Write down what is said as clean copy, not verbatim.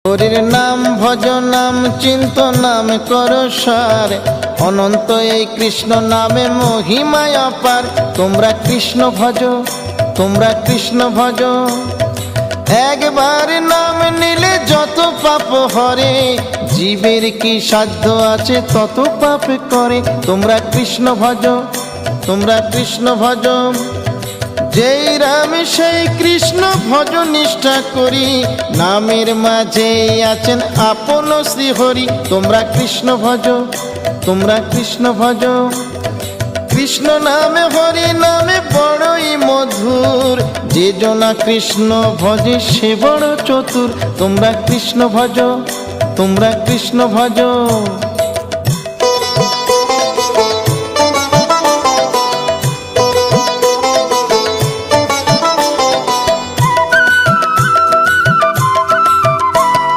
হরির নাম ভজ, নাম চিন্ত, নাম কর সার। অনন্ত এই কৃষ্ণ নামে মহিমায় অপার। তোমরা কৃষ্ণ ভজ, তোমরা কৃষ্ণ ভজ। একবার নাম নিলে যত পাপ হরে, জীবের কি সাধ্য আছে তত পাপ করে। তোমরা কৃষ্ণ ভজ, তোমরা কৃষ্ণ ভজ। যেই রাম সেই কৃষ্ণ ভজ নিষ্ঠা করি, নামের মাঝে আছেন আপন শ্রীহরি। তোমরা কৃষ্ণ ভজ, তোমরা কৃষ্ণ ভজ। কৃষ্ণ নামে হরি নামে বড়ই মধুর, যে জনা কৃষ্ণ ভজে সে বড় চতুর। তোমরা কৃষ্ণ ভজ, তোমরা কৃষ্ণ ভজ।